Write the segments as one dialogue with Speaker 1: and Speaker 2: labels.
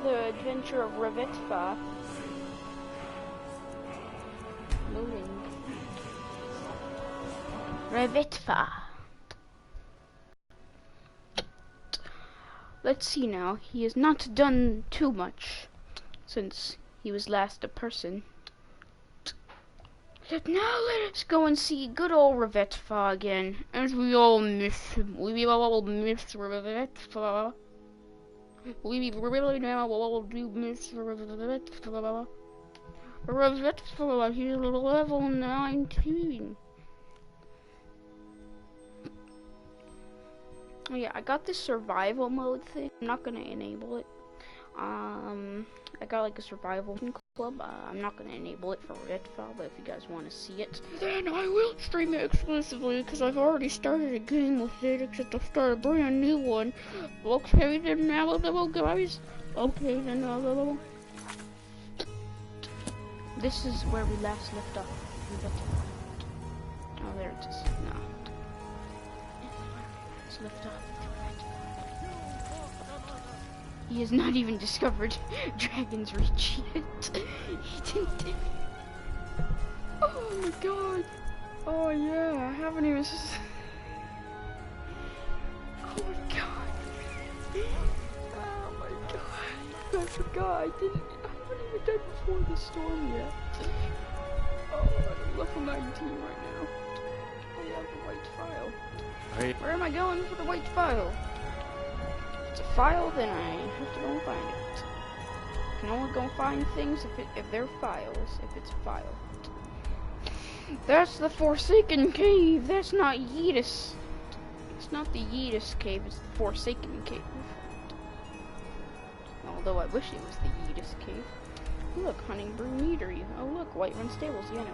Speaker 1: the adventure of Revitfa. Loading. Revitfa. Let's see now. He has not done too much since he was last a person. Now let us go and see good old Revitfa again, as we all miss him. We all miss Revitfa. We really now all do miss Revitfa. Revitfa, he's level 19. Oh yeah, I got this survival mode thing. I'm not gonna enable it. I got like a survival club. I'm not gonna enable it for Redfall, but if you guys want to see it, then I will stream it exclusively because I've already started a game with it, except I'll start a brand new one. Okay then, now guys. Okay then, now. This is where we last left off. Oh, there it is. No. Let's lift off. He has not even discovered Dragon's Reach yet. He didn't. Oh my god. Oh yeah, I haven't even. Oh my god. Oh my god. I forgot. I haven't even done before the storm yet. Oh, I'm level 19 right now. I have the white file. Where am I going for the white file? If it's a file, then I have to go and find it. I can only go and find things if they're files, if it's a file. That's the Forsaken Cave. That's not Yeetus. It's not the Yeetus Cave, it's the Forsaken Cave. Although I wish it was the Yeetus Cave. Look, Hunting Brew Meadery. Oh look, Whiterun Stables. Yeah,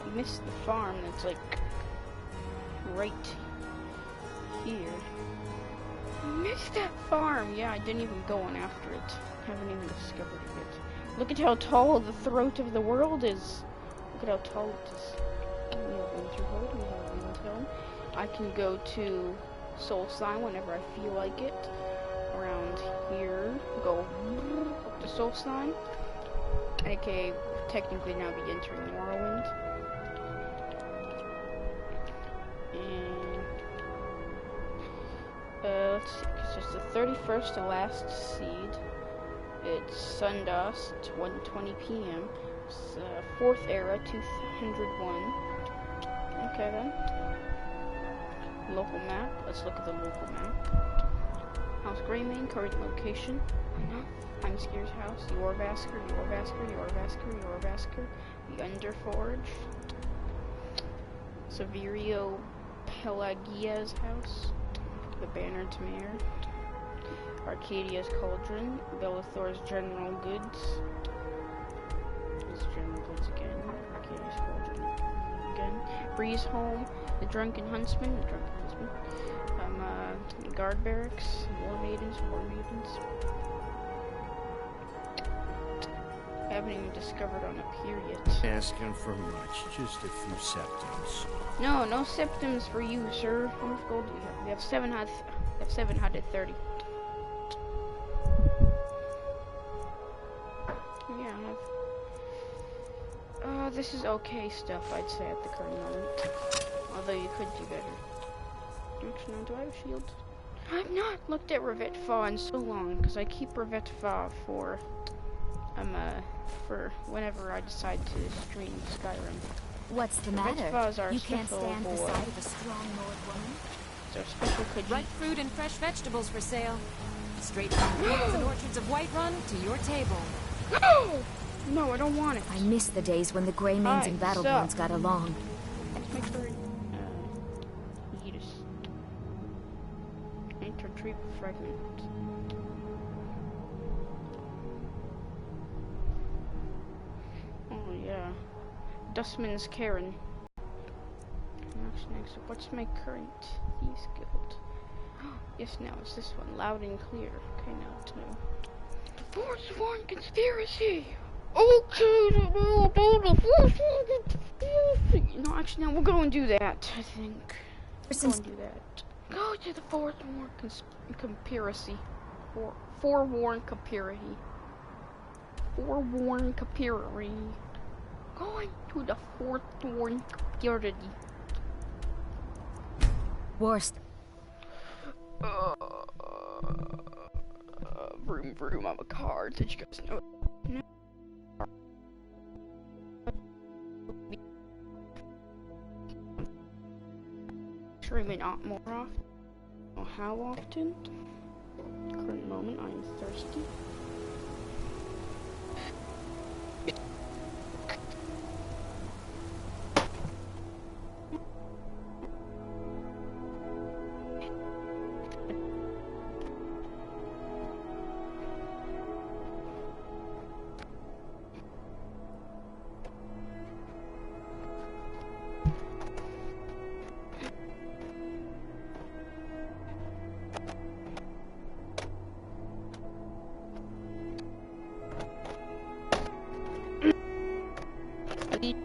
Speaker 1: we missed the farm that's like right here. Missed that farm. Yeah, I didn't even go on after it. Haven't even discovered it yet. Look at how tall the throat of the world is. Look at how tall it is. We have Winterhold, we have Windhelm. I can go to Soul Sign whenever I feel like it. Around here, go up to Soul Sign. Okay, technically now be entering Morrowind. And let's see, because it's the 31st, the last seed. It's Sundas, it's 1:20 p.m. It's 4th era, 201. Okay then. Local map. Let's look at the local map. House Greymane, current location. Heimskir's house. Yorvasker, the Underforge. Severio Pelagia's house. The Bannered Mare. Arcadia's Cauldron. Bellathor's General Goods. It's General Goods again. Arcadia's Cauldron again. Breeze Home. The Drunken Huntsman. Guard Barracks. War Maidens. I haven't even discovered on up here yet.
Speaker 2: Asking for much, just a few septums.
Speaker 1: No septums for you, sir. How much gold do we have? We have 730. Yeah, I have. This is okay stuff, I'd say, at the current moment. Although you could do better. Actually, no, do I have a shield? I've not looked at Revitfa in so long, because I keep Revitfa for whenever I decide to stream Skyrim.
Speaker 3: What's the matter?
Speaker 1: You
Speaker 3: can't stand the sight of a strong Lord woman?
Speaker 1: It's our special Khajiit.
Speaker 4: Ripe fruit and fresh vegetables for sale. Straight from the fields and orchards of Whiterun to your table.
Speaker 1: No, I don't want it.
Speaker 3: I miss the days when the Greymanes and Battleborns got along.
Speaker 1: Let's make sure Yeetus. Retrieve fragment. Oh yeah. Dustman's Cairn. Next up, what's my current Thieves Guild? Yes, now it's this one, loud and clear. Okay, now it's new. Forsworn Conspiracy! Okay, no, actually, no, we'll go and do that, I think. Go and do that. Go to the Forsworn Conspiracy. Forewarned Conspiracy. Forewarned Capillary. Going to the Forewarned Capillary.
Speaker 3: Worst.
Speaker 1: Vroom vroom, I'm a card. Did you guys know? Surely not more often. Or how often? Current moment, I am thirsty.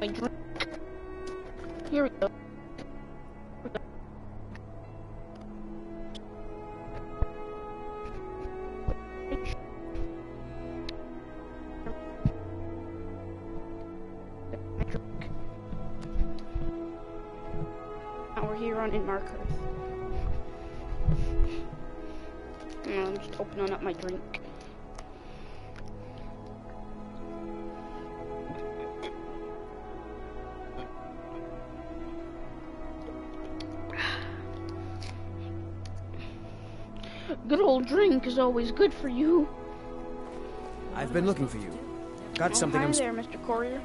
Speaker 1: My drink. Here we go. Now we're here on Mark Earth. I'm just opening up my drink. Good old drink is always good for you.
Speaker 5: I've been looking for you. Got something.
Speaker 1: Hi there, Mr. Courier.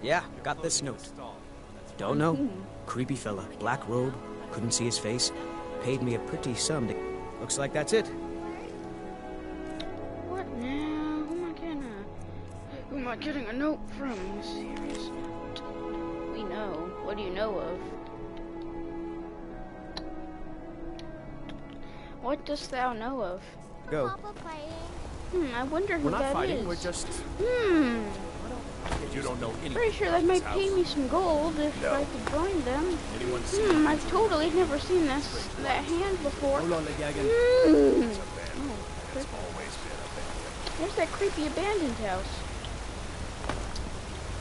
Speaker 5: Yeah, got this note. Don't know. Creepy fella, black robe, couldn't see his face. Paid me a pretty sum to... Looks like that's it.
Speaker 1: What now? Who am I getting a note from? Serious note. We know. What do you know of? What dost thou know of?
Speaker 5: Go.
Speaker 1: I wonder who
Speaker 2: We're not
Speaker 1: that
Speaker 2: fighting,
Speaker 1: is.
Speaker 2: we're just... You don't know anything.
Speaker 1: Pretty sure they might pay me some gold if I could join them.
Speaker 2: Anyone see
Speaker 1: I've totally never seen that hand before.
Speaker 2: Hold on, Legagan.
Speaker 1: There's that creepy abandoned house.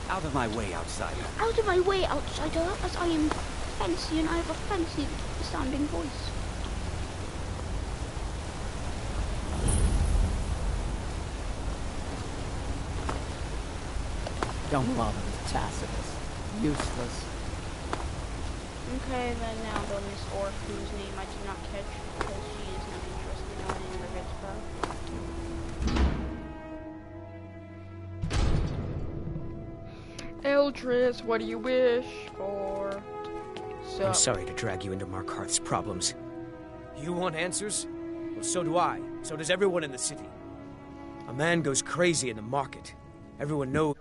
Speaker 5: Out of my way, outsider.
Speaker 1: Out of my way, outsider, as I am fancy and I have a fancy sounding voice.
Speaker 6: Don't bother with Tacitus. Useless.
Speaker 1: Okay, then now the Miss Orc, whose name I did not catch because she is not interested in our Eldris, what do you wish for?
Speaker 5: I'm sorry to drag you into Markarth's problems. You want answers? Well, so do I. So does everyone in the city. A man goes crazy in the market. Everyone knows.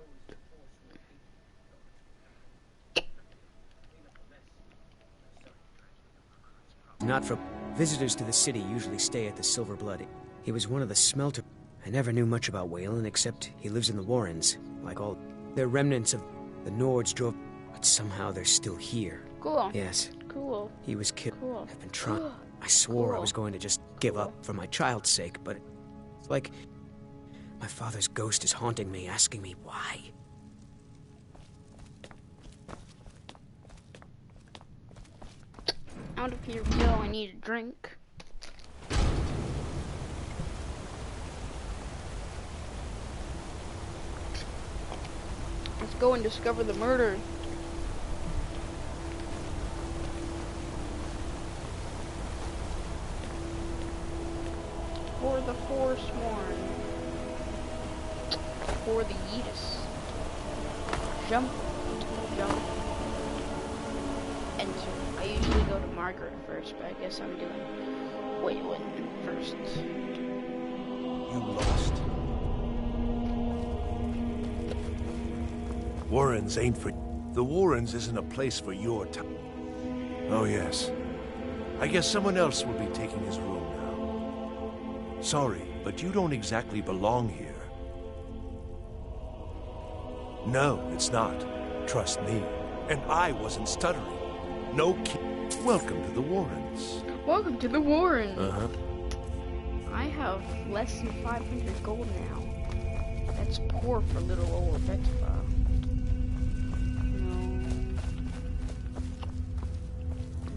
Speaker 5: Not for visitors to the city usually stay at the Silver Blood. He was one of the smelter. I never knew much about Wayland except he lives in the Warrens. Like all, they're remnants of the Nords drove, but somehow they're still here.
Speaker 1: Cool.
Speaker 5: Yes.
Speaker 1: Cool.
Speaker 5: He was killed.
Speaker 1: Cool.
Speaker 5: I've been trying. I swore I was going to just give up for my child's sake, but it's like my father's ghost is haunting me, asking me why.
Speaker 1: Out of here we go, I need a drink. Let's go and discover the murder. For the Forsworn. For the Yeetus. Jump. Jump. Enter. I usually go to Margaret first, but I guess I'm doing Wayland first.
Speaker 2: You lost. Warrens ain't for... The Warrens isn't a place for your time. Oh, yes. I guess someone else will be taking his room now. Sorry, but you don't exactly belong here. No, it's not. Trust me. And I wasn't stuttering. No kid. Welcome to the Warrens.
Speaker 1: Welcome to the Warrens.
Speaker 2: Uh-huh.
Speaker 1: I have less than 500 gold now. That's poor for little old Betfa.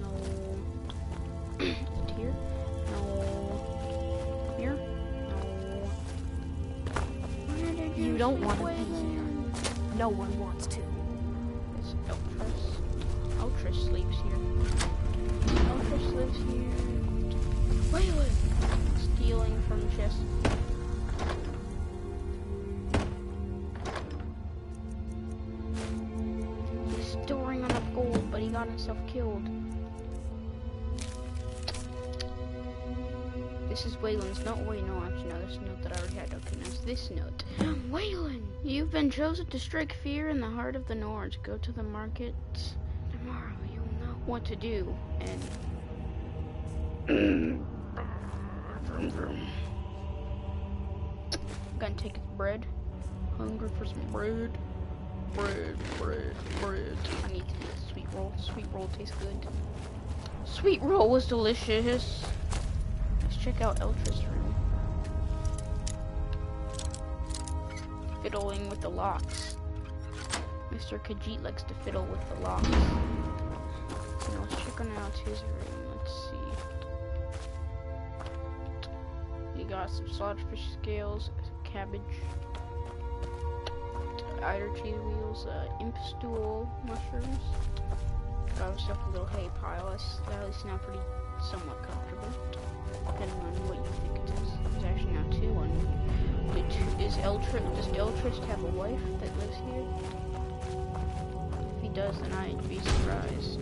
Speaker 1: No. Is it here? No. Here? No. Where did
Speaker 3: You don't want to
Speaker 1: sleep,
Speaker 3: be
Speaker 1: Waylon?
Speaker 3: here. No one wants to.
Speaker 1: It's Eltress. Eltress sleeps here. Eltress lives here. Waylon! Stealing from chest. He's storing enough gold, but he got himself killed. This is Waylon's note. Wait, no, actually, no, this note that I already had. Okay, now it's this note. Waylon, you've been chosen to strike fear in the heart of the Nords. Go to the market tomorrow. You'll know what to do. And gonna take his bread. Hungry for some bread. Bread. I need to eat a sweet roll. Sweet roll tastes good. Sweet roll was delicious. Let's check out Eltra's room. Fiddling with the locks. Mr. Khajiit likes to fiddle with the locks. Now let's check out his room. Let's see. He got some swordfish scales, cabbage, eider cheese wheels, imp stool, mushrooms. Got himself a little hay pile. That is now pretty somewhat comfortable, depending on what you think it is. There's actually now two on here. Does Eltrist have a wife that lives here? If he does, then I'd be surprised.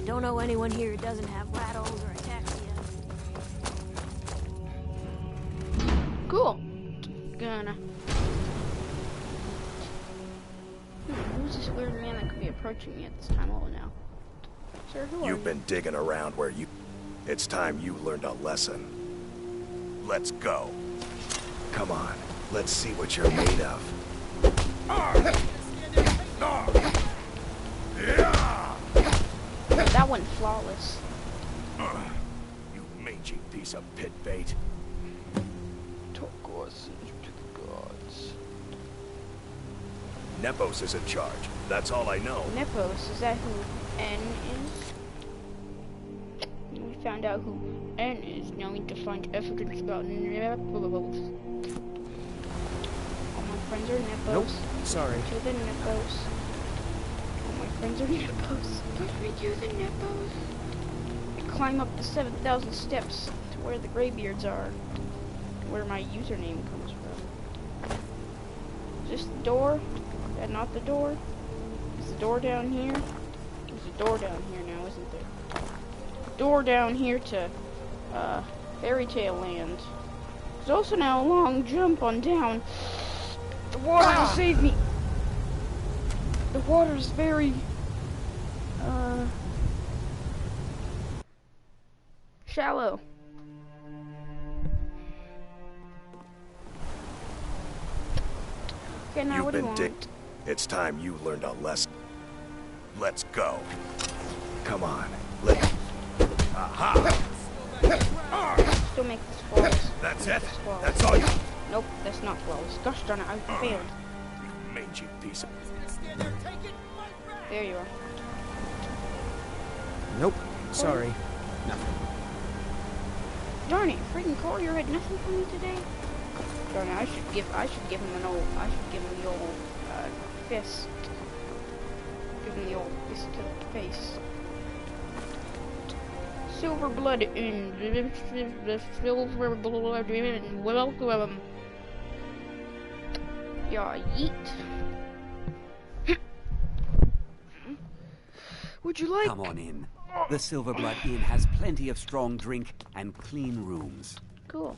Speaker 3: Don't know anyone here who doesn't have rattles or ataxia.
Speaker 1: Cool. Gonna. Who's this weird man that could be approaching me at this time? Oh, now. Sir, who are you?
Speaker 2: You've been digging around where you... It's time you learned a lesson. Let's go. Come on, let's see what you're made of.
Speaker 1: That went flawless.
Speaker 2: You mangy piece of pit bait.
Speaker 1: Talk us into the gods.
Speaker 2: Nepos is in charge. That's all I know.
Speaker 1: Nepos, is that who N is? We found out who N is. Now we need to find evidence about Nepos. All my friends are Nepos.
Speaker 5: Nope, sorry.
Speaker 1: To the Nepos. All my friends are Nepos. Push me to the Nepos. I climb up the 7,000 steps to where the Greybeards are. Where my username comes from. Is this the door? Is that not the door? Is the door down here? There's a door down here now, isn't there? Door down here to Fairy Tale Land. There's also now a long jump on down. The water will save me. The water is very shallow. Okay, now what do you want?
Speaker 2: It's time you learned a lesson. Let's go. Come on, let's... Aha!
Speaker 1: Still make this flawless.
Speaker 2: That's it?
Speaker 1: Flawless.
Speaker 2: That's all you...
Speaker 1: Nope, that's not flawless. Gosh darn it, I failed.
Speaker 2: You mangy piece of...
Speaker 1: There you are.
Speaker 5: Nope, sorry. Nothing.
Speaker 1: Darn it, freaking Collier had nothing for me today. Darn it, I should give him the old fist. Give him the old fist to the face. Silver blood in silver blood in welcome. Yeah, yeet. Would you like?
Speaker 7: Come on in. The Silverblood Inn has plenty of strong drink and clean rooms.
Speaker 1: Cool.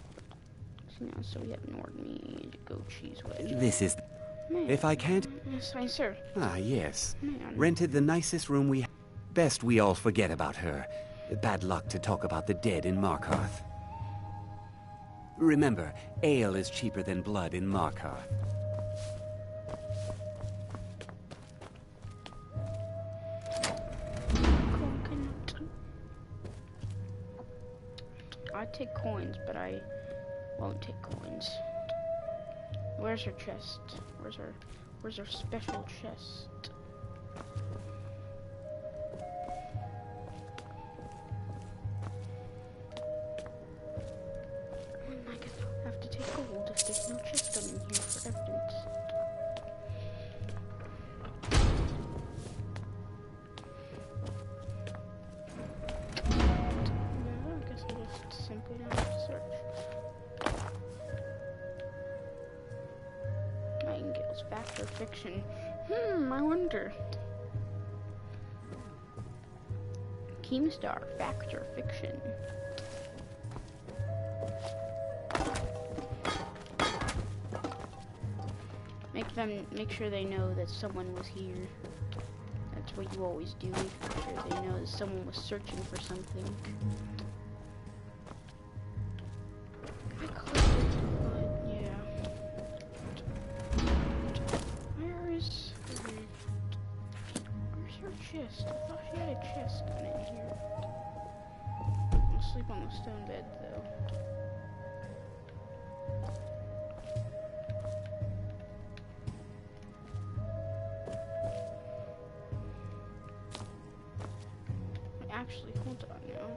Speaker 1: So we have Nordmead, goat cheese wedge.
Speaker 7: This is...
Speaker 1: Man.
Speaker 7: If I can't...
Speaker 1: Yes, fine, sir.
Speaker 7: Ah, yes.
Speaker 1: Man.
Speaker 7: Rented the nicest room we... Best we all forget about her. Bad luck to talk about the dead in Markarth. Remember, ale is cheaper than blood in Markarth.
Speaker 1: I'd take coins, but I won't take coins. Where's her chest? Where's her special chest? I guess I'll have to take gold if there's no chest in here for evidence. No, I guess I'll just simply not have to search. Nightingale's fact or fiction? I wonder. Keemstar, fact or fiction? Make sure they know that someone was here. That's what you always do. Make sure they know that someone was searching for something. I collected blood, yeah. Where's her chest? I thought she had a chest on it here. I'll sleep on the stone bed though. Actually, hold on now.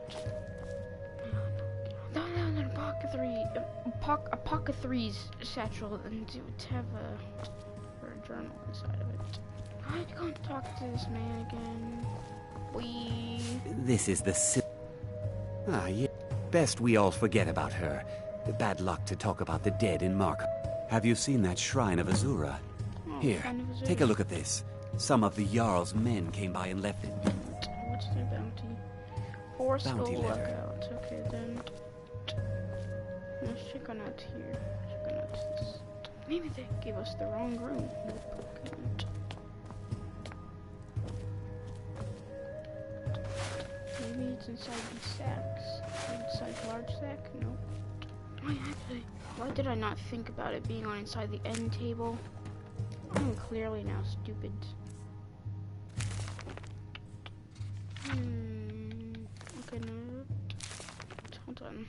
Speaker 1: No, Apocathree's satchel, and it would have a journal inside of it. I can't talk to this man again.
Speaker 7: This is the yeah. Best we all forget about her. The bad luck to talk about the dead in Mark. Have you seen that shrine of Azura?
Speaker 1: Oh,
Speaker 7: Here, take a look at this. Some of the Jarl's men came by and left it.
Speaker 1: What's their bounty? Force
Speaker 7: Bounty letter.
Speaker 1: Lookout. Okay then. Let's check on out here. Check on out this. Maybe they gave us the wrong room. Maybe it's inside these sacks. Inside the large sack? Nope. Why did I not think about it being on inside the end table? I'm clearly now stupid. Okay, no. Hold on.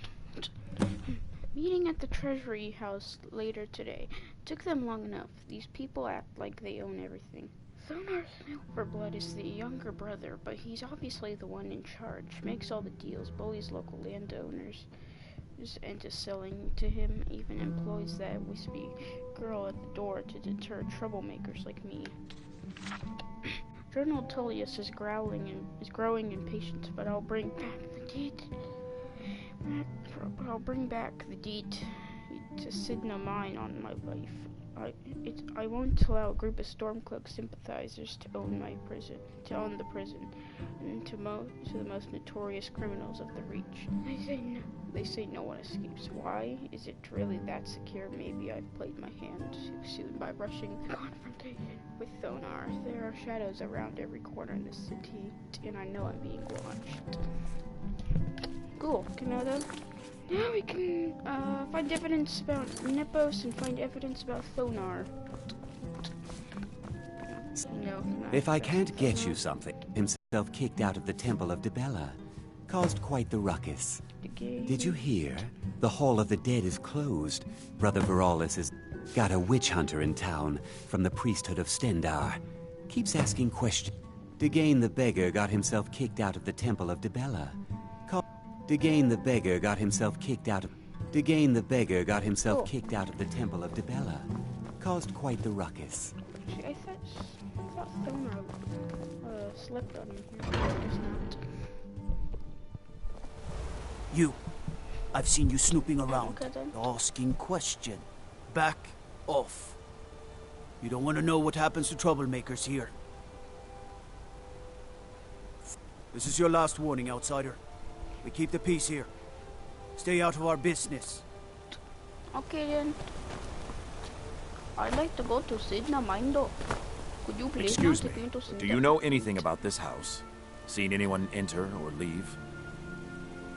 Speaker 1: Meeting at the Treasury House later today. Took them long enough. These people act like they own everything. Thonar Silverblood is the younger brother, but he's obviously the one in charge. Makes all the deals, bullies local landowners into selling to him, even employs that wispy girl at the door to deter troublemakers like me. Colonel Tullius is growing impatient, but I'll bring back the deed. I'll bring back the deed to Sidna Mine on my life. I won't allow a group of Stormcloak sympathizers to own the prison, and to the most notorious criminals of the Reach. They say no one escapes. Why? Is it really that secure? Maybe I've played my hand too soon by rushing the confrontation with Thonar. There are shadows around every corner in the city, and I know I'm being watched. Cool. Now we can find evidence about Nepos and find evidence about Thonar. No,
Speaker 7: if I can't get you something, himself kicked out of the Temple of Dibella. Caused quite the ruckus. Did you hear? The Hall of the Dead is closed. Brother Veralis has got a witch hunter in town from the priesthood of Stendar. Keeps asking questions. Degane the Beggar got himself kicked out of the Temple of Dibella. Degane the Beggar got himself kicked out of... Degane the Beggar got himself kicked out of the Temple of Dibella. Caused quite the ruckus.
Speaker 1: I thought Thonar slept on me here. I guess not.
Speaker 8: You. I've seen you snooping around,
Speaker 1: Okay, then.
Speaker 8: asking question. Back off. You don't want to know what happens to troublemakers here. This is your last warning, outsider. We keep the peace here. Stay out of our business.
Speaker 1: Okay then. I'd like to go to Sidna Mine though. Could you please
Speaker 9: Excuse
Speaker 1: not
Speaker 9: me,
Speaker 1: take to
Speaker 9: but do
Speaker 1: Sidna?
Speaker 9: you know anything about this house? Seen anyone enter or leave?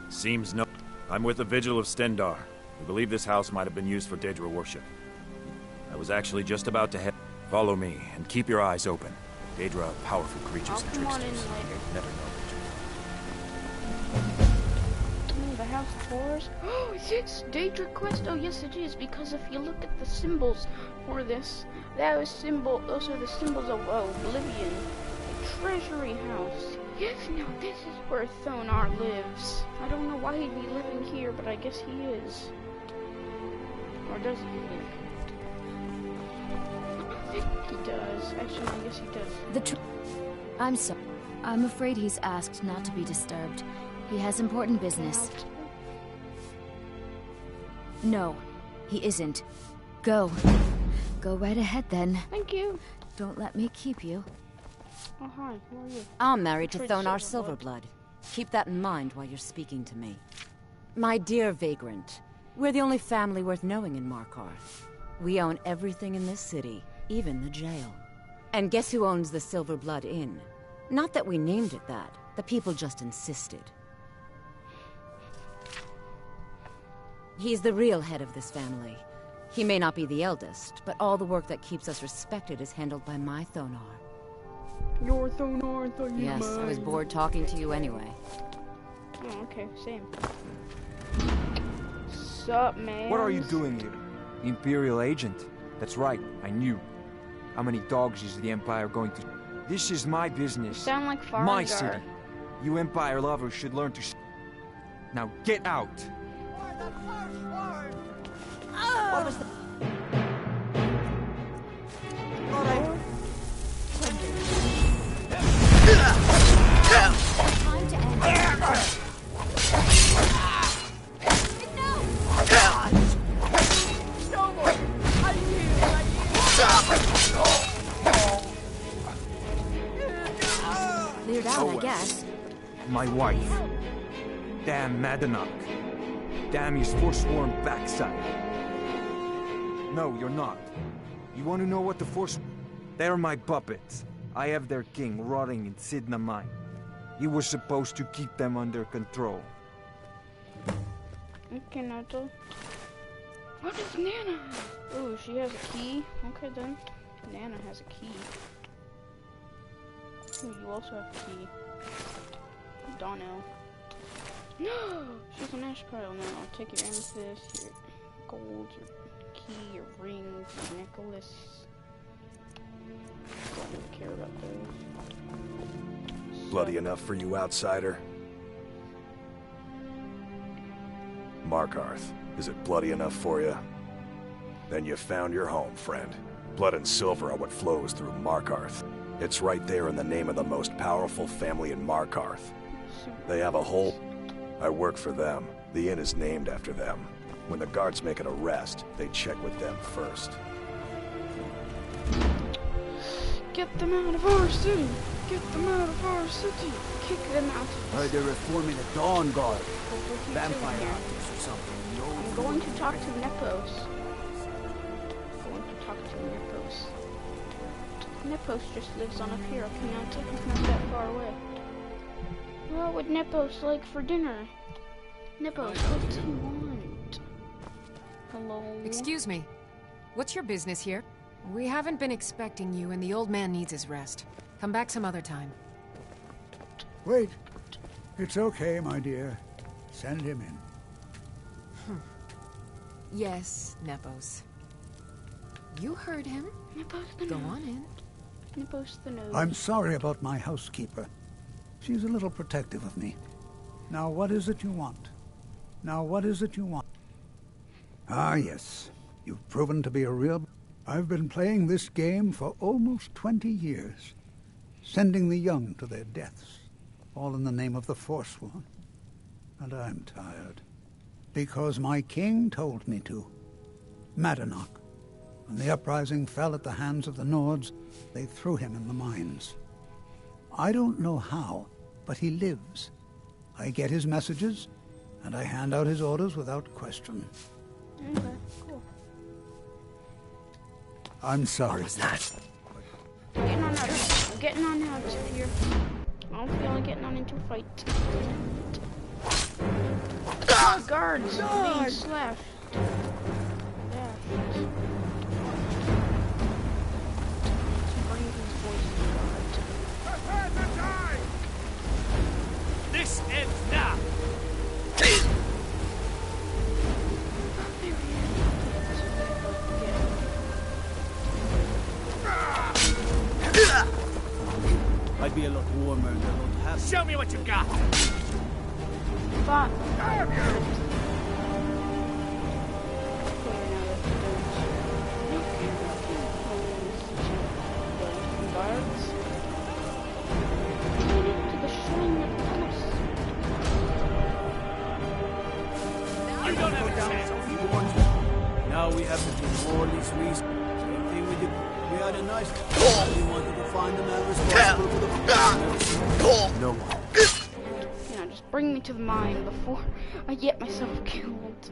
Speaker 9: Seems no. I'm with the Vigil of Stendar. We believe this house might have been used for Daedra worship. I was actually just about to head... Follow me, and keep your eyes open. Daedra, powerful creatures
Speaker 1: I'll
Speaker 9: and
Speaker 1: come on in
Speaker 9: tricksters.
Speaker 1: later.
Speaker 9: Never know.
Speaker 1: The House of Horrors. Oh, it's Daedric Quest. Oh, yes, it is. Because if you look at the symbols for this, those are the symbols of Oblivion. A treasury house. Yes, now this is where Thonar lives. I don't know why he'd be living here, but I guess he is. Or does he live? He does. Actually, I guess he does.
Speaker 10: I'm sorry. I'm afraid he's asked not to be disturbed. He has important business. No, he isn't. Go. Go right ahead then.
Speaker 1: Thank you.
Speaker 10: Don't let me keep you.
Speaker 1: Oh, hi. Who are you?
Speaker 4: I'm married to
Speaker 1: Prince
Speaker 4: Thonar
Speaker 1: Silverblood.
Speaker 4: Silverblood. Keep that in mind while you're speaking to me. My dear vagrant, we're the only family worth knowing in Markarth. We own everything in this city, even the jail. And guess who owns the Silverblood Inn? Not that we named it that. The people just insisted. He's the real head of this family. He may not be the eldest, but all the work that keeps us respected is handled by my Thonar.
Speaker 1: Your Thonar, Thonar.
Speaker 4: Yes, I was bored talking to you anyway.
Speaker 1: Oh, okay, same. Sup, man?
Speaker 11: What are you doing here? Imperial agent? That's right, I knew. How many dogs is the Empire going to... This is my business.
Speaker 1: You sound like Faradar.
Speaker 11: My city. You Empire lovers should learn to... Now get out!
Speaker 10: What was the... Time to end it. Cleared out, I guess.
Speaker 11: My wife. Damn Madanach. Damn his forsworn backside. No, you're not. You want to know what the Force... They're my puppets. I have their king rotting in Sidna Mine. He was supposed to keep them under control.
Speaker 1: Okay, Nato. What does Nana have? Oh, she has a key. Okay, then. Nana has a key. Ooh, you also have a key. Donnell. No! She's an ash pile now. I'll take your amethyst, your gold, your key, your rings, your necklace. Don't really care about those.
Speaker 2: Bloody enough for you, outsider? Markarth, is it bloody enough for you? Then you found your home, friend. Blood and silver are what flows through Markarth. It's right there in the name of the most powerful family in Markarth. They have a whole... I work for them. The inn is named after them. When the guards make an arrest, they check with them first.
Speaker 1: Get them out of our city! Get them out of our city! Kick them out!
Speaker 8: Heard they're reforming the Dawn Guard.
Speaker 1: What are you
Speaker 8: Vampire
Speaker 1: doing here?
Speaker 8: hunters or something.
Speaker 1: I'm going to talk to Nepos. I'm going to talk to Nepos. Nepos just lives on up here. Okay, now it's not that far away. What would Nepos like for dinner? Nepos, what do you want? Hello?
Speaker 4: Excuse me. What's your business here? We haven't been expecting you, and the old man needs his rest. Come back some other time.
Speaker 12: Wait. It's okay, my dear. Send him in.
Speaker 4: Yes, Nepos. You heard him.
Speaker 1: Nepos the
Speaker 4: Go
Speaker 1: nose.
Speaker 4: on in.
Speaker 1: Nepos the nose.
Speaker 12: I'm sorry about my housekeeper. She's a little protective of me. Now, what is it you want? Now, what is it you want? Ah, yes. You've proven to be a real... I've been playing this game for almost 20 years. Sending the young to their deaths. All in the name of the Forsworn. And I'm tired. Because my king told me to. Madanach. When the uprising fell at the hands of the Nords, they threw him in the mines. I don't know how, but he lives. I get his messages, and I hand out his orders without question.
Speaker 1: Okay, cool.
Speaker 12: I'm sorry.
Speaker 11: What was that?
Speaker 1: I'm getting on out of here. I don't feel like getting on into a fight. Oh, guards being slashed. Yeah.
Speaker 8: This ends now! warmer than what happened.
Speaker 13: Show me what you got!
Speaker 1: But
Speaker 8: Now we have to do more, at least we... Same thing we did. We had a nice... We wanted to find the man responsible for the...
Speaker 2: No one.
Speaker 1: you know, just bring me to the mine before I get myself killed.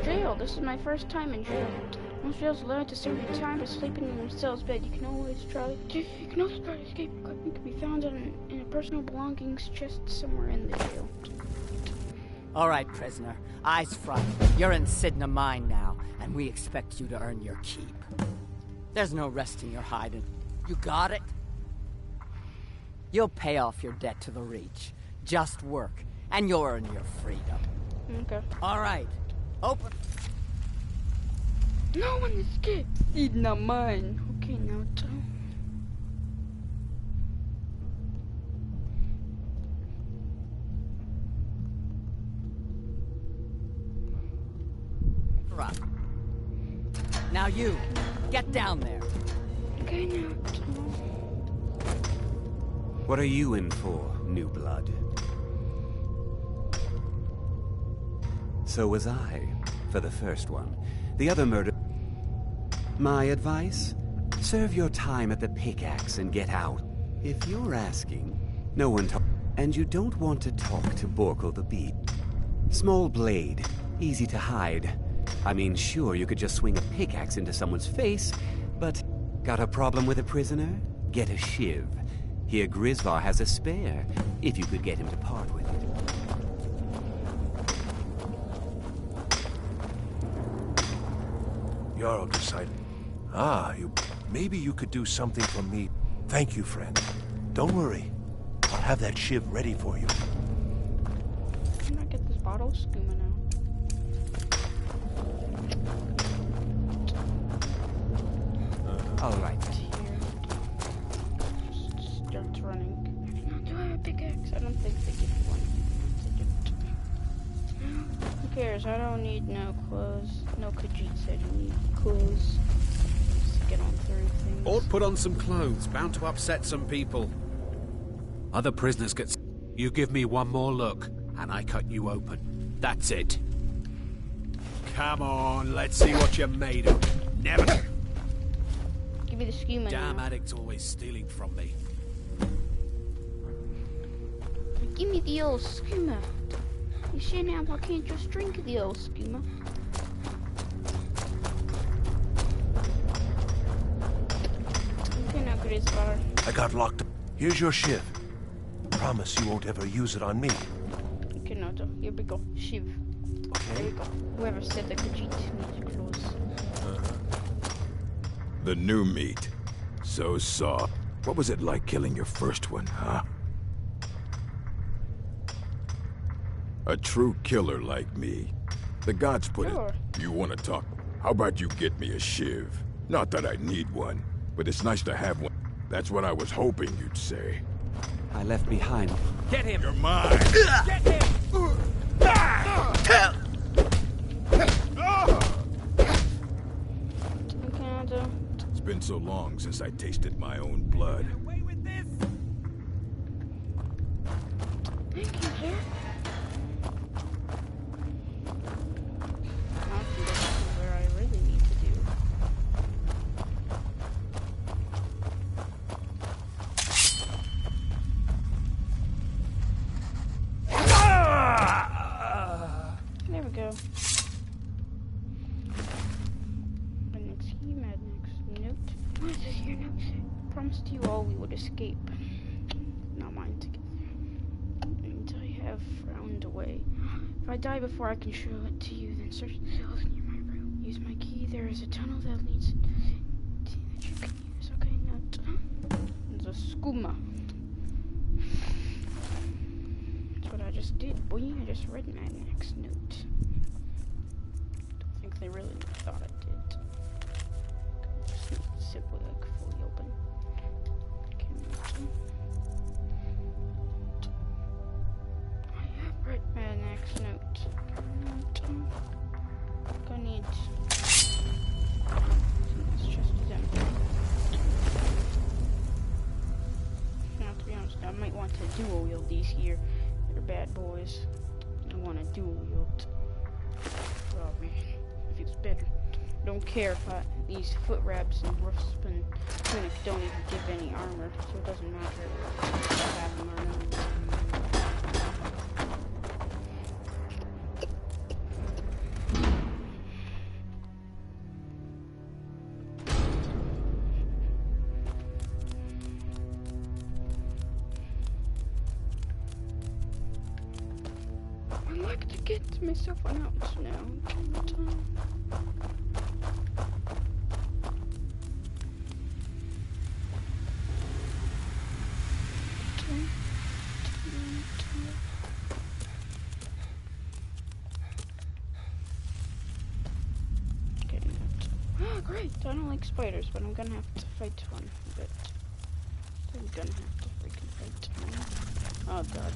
Speaker 1: Jail. This is my first time in jail. Most jails learn to serve your time by sleeping in themselves bed. You can also try to escape. Equipment can be found in a personal belongings chest somewhere in the jail.
Speaker 6: All right, prisoner. Eyes front. You're in Sidna Mine now, and we expect you to earn your keep. There's no resting your hiding. You got it? You'll pay off your debt to the Reach. Just work, and you'll earn your freedom.
Speaker 1: Okay.
Speaker 6: All right. Open.
Speaker 1: No one escaped. Sidna Mine. Okay, now tell.
Speaker 6: Up. Now you, get down there.
Speaker 1: Okay, now.
Speaker 7: What are you in for, new blood? So was I, for the first one. The other murder... My advice? Serve your time at the pickaxe and get out. If you're asking, no one talk... And you don't want to talk to Borkle the Beat. Small blade, easy to hide. I mean, sure, you could just swing a pickaxe into someone's face, but... Got a problem with a prisoner? Get a shiv. Here Grisvar has a spare, if you could get him to part with it.
Speaker 2: Jarl decided. Maybe you could do something for me. Thank you, friend. Don't worry. I'll have that shiv ready for you.
Speaker 1: Can I get this bottle of skooma now?
Speaker 6: All right.
Speaker 1: Just starts running. Do I have a pickaxe? I don't think they give you one. Who cares? I don't need no clothes. No Khajiit said you need clothes. Just get on through things.
Speaker 13: Or put on some clothes, bound to upset some people. Other prisoners get... You give me one more look, and I cut you open. That's it. Come on, let's see what you're made of. Never...
Speaker 1: Give me the skooma.
Speaker 13: Damn
Speaker 1: now.
Speaker 13: addict's always stealing from me.
Speaker 1: Give me the old skooma. You see now, I can't just drink the old skooma. Okay, now good as butter.
Speaker 2: I got locked up. Here's your shiv. Promise you won't ever use it on me.
Speaker 1: Okay, now here we go. Shiv. Okay. There we go. Whoever said the Khajiit needs clothes.
Speaker 14: The new meat. So soft. What was it like killing your first one, huh? A true killer like me. The gods put it. You want to talk? How about you get me a shiv? Not that I need one, but it's nice to have one. That's what I was hoping you'd say.
Speaker 7: I left behind.
Speaker 13: Get him!
Speaker 14: You're mine!
Speaker 13: Get him!
Speaker 14: It's been so long since I tasted my own blood.
Speaker 13: Away with this!
Speaker 1: Thank you, sir. I think this is where I really need to do. There we go. What does your note say? Promised you all we would escape. Not mine together. Until I have found a way. If I die before I can show it to you, then search the cells near my room. Use my key. There is a tunnel that leads that you can use. Okay, note. There's a skooma. That's what I just did, boy. I just read my next note. Don't think they really thought I did. Simply like fully open. Okay, the bad boys. I want to dual wield. Oh man, it feels better. Don't care if these foot wraps and rough-spin tunic don't even give any armor, so it doesn't matter if I have them or not. I like to get myself out now. Great, I don't like spiders, but I'm gonna have to fight one. But I'm gonna have to freaking fight one. Oh god.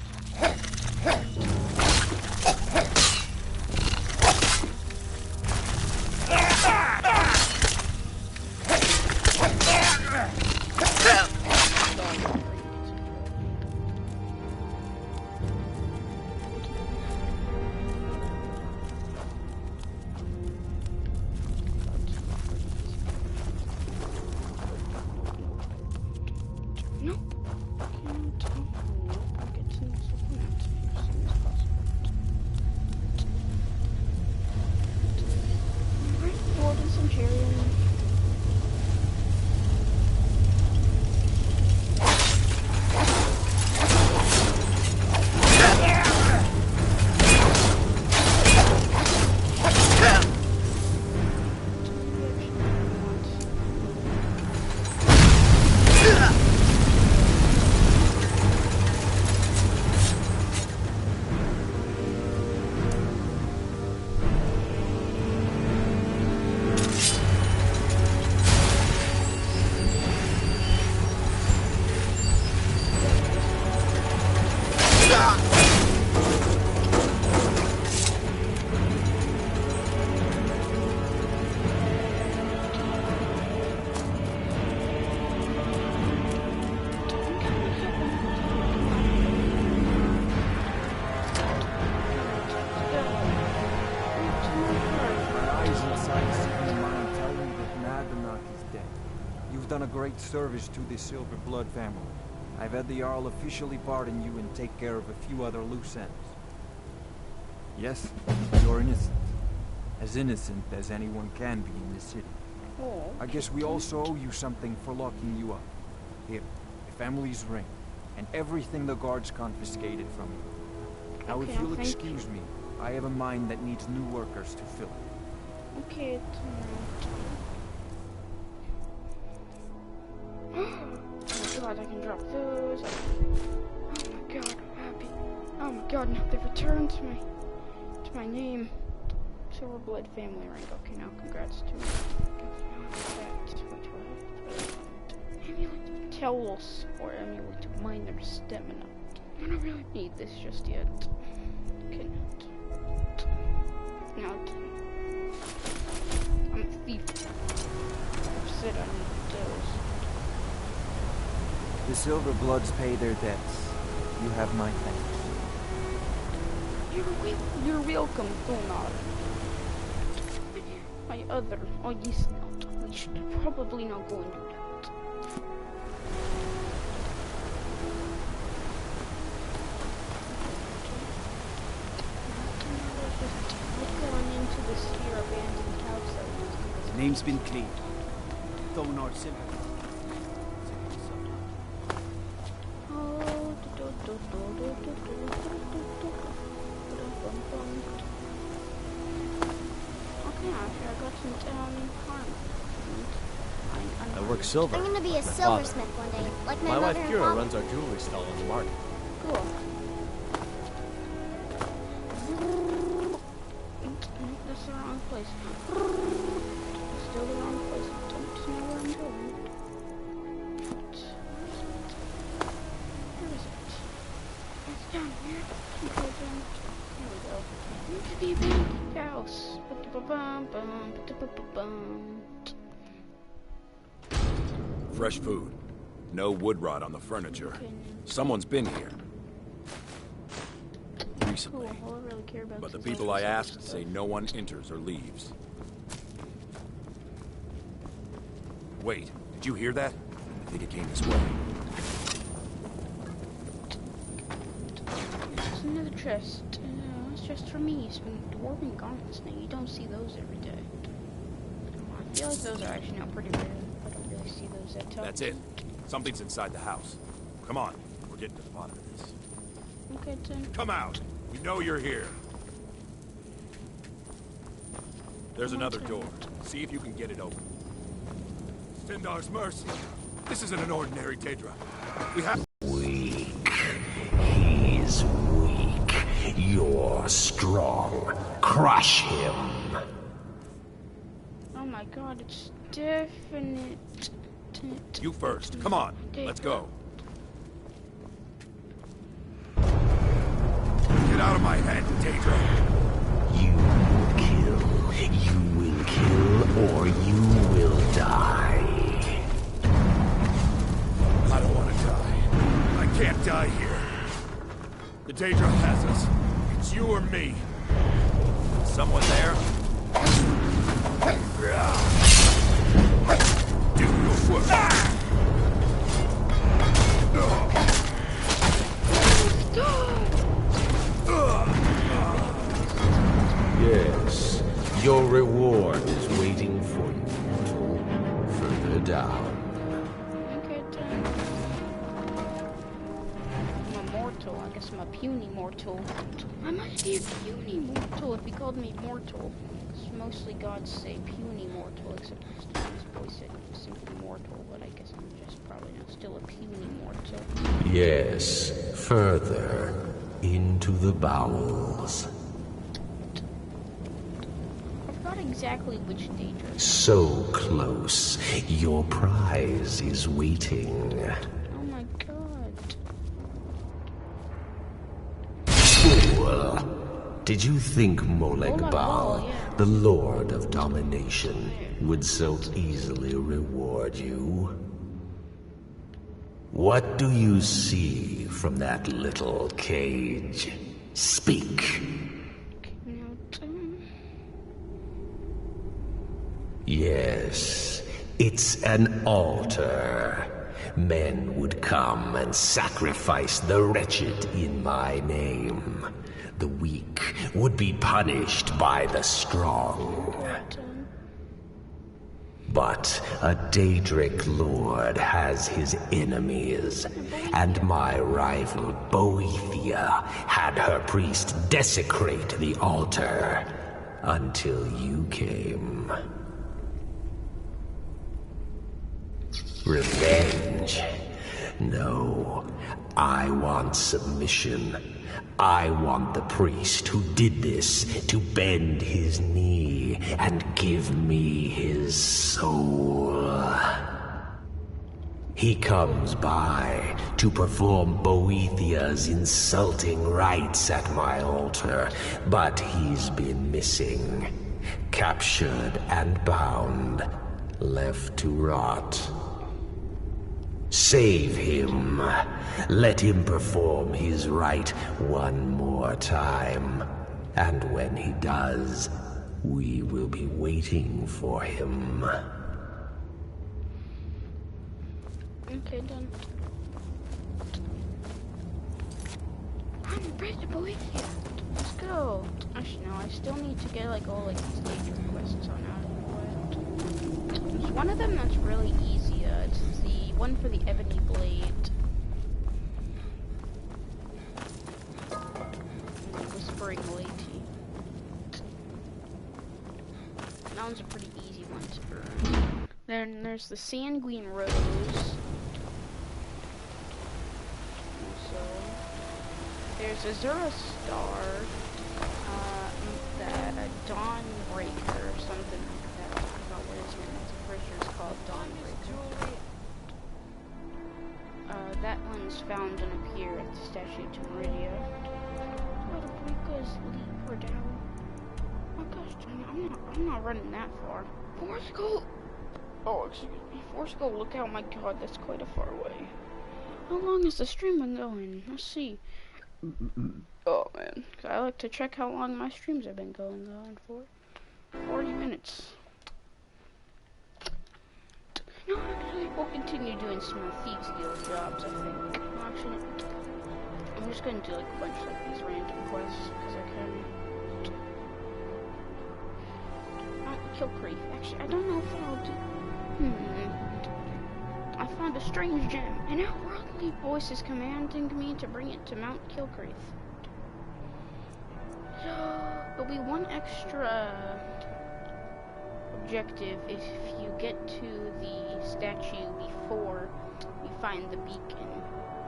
Speaker 11: Done a great service to the Silver Blood family. I've had the Jarl officially pardon you and take care of a few other loose ends. Yes, you're innocent. As innocent as anyone can be in this city.
Speaker 1: Oh,
Speaker 11: I guess we also owe you something for locking you up. Here, your family's ring, and everything the guards confiscated from you. Now if you'll excuse me, I have a mine that needs new workers to fill it.
Speaker 1: Okay, oh my god, I can drop those. Oh my god, I'm happy. Oh my god, now they've returned to my name. Silver Blood family rank. Okay, now congrats to me. Amulet towels or amulet to minor stamina. I don't really need this just yet. Okay, now I'm a thief. I've said I need those.
Speaker 11: The Silver Bloods pay their debts. You have my thanks.
Speaker 1: You're welcome, Gunnar. My other... Oh, yes, no. We should probably not go and do that. Going into this here abandoned house.
Speaker 8: Name's been cleared. Thonar Silver.
Speaker 15: I work silver.
Speaker 16: I'm gonna be a silversmith one day, like my
Speaker 15: wife
Speaker 16: mother and
Speaker 15: Kira
Speaker 16: father.
Speaker 15: runs our jewelry stall on the market.
Speaker 1: Cool. That's the wrong place. Still the wrong place. Don't know where I'm going. Where is it? It's down here. Okay, then. Here we go. Into the abandoned house.
Speaker 9: Fresh food. No wood rot on the furniture. Someone's been here. recently.
Speaker 1: Cool. All I really care about
Speaker 9: But the
Speaker 1: is
Speaker 9: people
Speaker 1: life
Speaker 9: I
Speaker 1: and
Speaker 9: asked
Speaker 1: stuff.
Speaker 9: say no one enters or leaves. Wait, did you hear that? I think it came this way.
Speaker 1: There's another chest. It's just for me. Some dwarven gauntlets now. You don't see those every day. I feel like those are actually now pretty rare. I don't really see those at times.
Speaker 9: That's it. Something's inside the house. Come on, we're getting to the bottom of this.
Speaker 1: Okay, then.
Speaker 9: Come out! We know you're here. There's another door. See if you can get it open. Stendar's mercy. This isn't an ordinary Daedra. We have...
Speaker 17: Weak. He's weak. You're strong. Crush him.
Speaker 1: Oh my god, it's definite.
Speaker 9: You first. Come on. Let's go. Get out of my head, Daedra.
Speaker 17: You will kill or you will die.
Speaker 9: I don't want to die. I can't die here. The Daedra has us. It's you or me. Someone there? Do your work.
Speaker 17: Yes, your reward is waiting for you, further down.
Speaker 1: Okay, then. I'm a mortal. I guess I'm a puny mortal. I must be a puny mortal if he called me mortal. Because mostly gods say puny mortal, except this boy said simply mortal, but I guess I'm just probably not still a puny mortal.
Speaker 17: Yes, further into the bowels.
Speaker 1: I forgot exactly which Daedra.
Speaker 17: So close. Your prize is waiting.
Speaker 1: Oh my god.
Speaker 17: Fool. Did you think Molegbal, the Lord of Domination, would so easily reward you? What do you see from that little cage? Speak. Yes, it's an altar. Men would come and sacrifice the wretched in my name. The weak would be punished by the strong. But a Daedric lord has his enemies, and my rival Boethia had her priest desecrate the altar until you came. Revenge? No, I want submission. I want the priest who did this to bend his knee and give me his soul. He comes by to perform Boethia's insulting rites at my altar, but he's been missing, captured and bound, left to rot. Save him. Let him perform his rite one more time. And when he does, we will be waiting for him.
Speaker 1: Okay, done. I'm ready to believe you. Let's go. Actually, no, I still need to get like all like these Daedra quests on out of the way. There's one of them that's really easy. It's the one for the ebony blade. Whispering lady. That one's a pretty easy one to burn. Then there's the sanguine rose. Also, there's Azura Star, the Dawnbreaker or something like that. I forgot what his name is. I'm pretty sure it's called Dawnbreaker. That one's found and up here at the Statue to Meridia. What if we goes leap her down? Oh gosh, dang it, I'm not running that far. Force go! Oh, excuse me. Force go, look out, my god, that's quite a far way. How long has the stream been going? Let's see. Oh man, I like to check how long my streams have been going on for. 40 minutes. No, actually, we'll continue doing some more Thieves Guild jobs, I think. Actually, I'm just gonna do like a bunch of like these random quests, because I can. Kill Creek. Actually, I don't know if I'll do. I found a strange gem, and outworldly voices commanding me to bring it to Mount Kilcreath. There'll be one extra objective if you get to the statue before you find the beacon.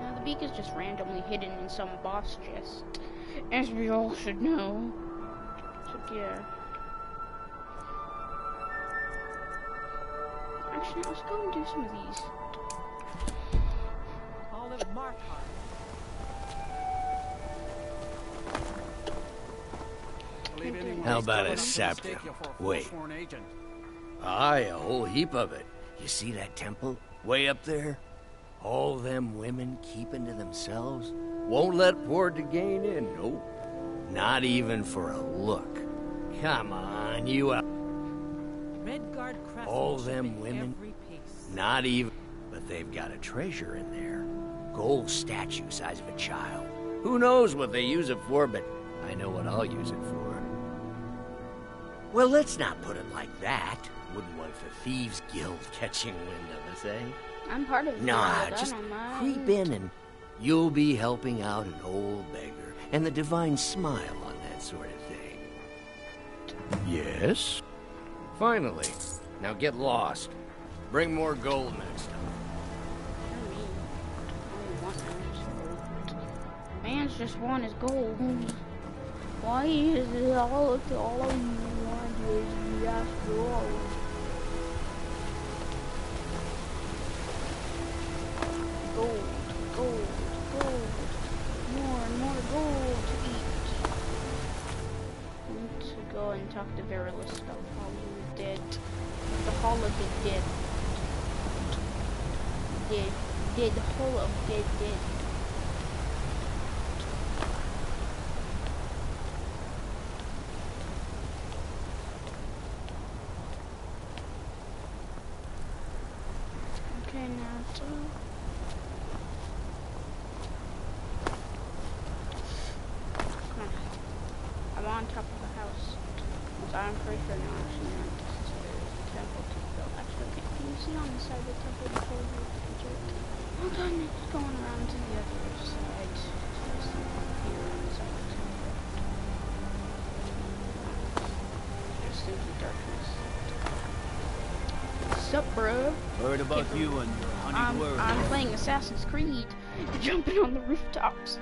Speaker 1: Now, the beacon is just randomly hidden in some boss chest, as we all should know. So, yeah. Actually, let's go and do some of these.
Speaker 6: Call it Markhard.
Speaker 18: How about a scepter? Wait. Aye, a whole heap of it. You see that temple way up there? All them women keeping to themselves? Won't let poor Degain in, nope. Not even for a look. Come on, you out. All them women, not even, but they've got a treasure in there. Gold statue size of a child. Who knows what they use it for, but I know what I'll use it for. Well, let's not put it like that. Wouldn't want the Thieves Guild catching wind of us, eh?
Speaker 1: I'm part of the
Speaker 18: Nah,
Speaker 1: guild,
Speaker 18: just
Speaker 1: I don't mind.
Speaker 18: creep in and you'll be helping out an old beggar and the divine smile on that sort of thing. Yes? Finally. Now get lost. Bring more gold next time.
Speaker 1: Man's just want his gold. Why is it all you want is just gold? Gold, gold, gold. More and more gold to eat. I need to go and talk to Verilus about Hall of the Dead. The Hall of the Dead. Dead. Hall of Dead. Okay, now it's come on. I'm on top of the house. So I'm pretty sure now actually not. This is where the temple to build. Actually, okay, can you see on the side of the temple before you enter it? Hold on, it's going around to the other side. There's something here on the side of the temple. Just into the darkness. What's up, bro?
Speaker 8: Heard about you and your honeyed word.
Speaker 1: I'm playing Assassin's Creed, jumping on the rooftops.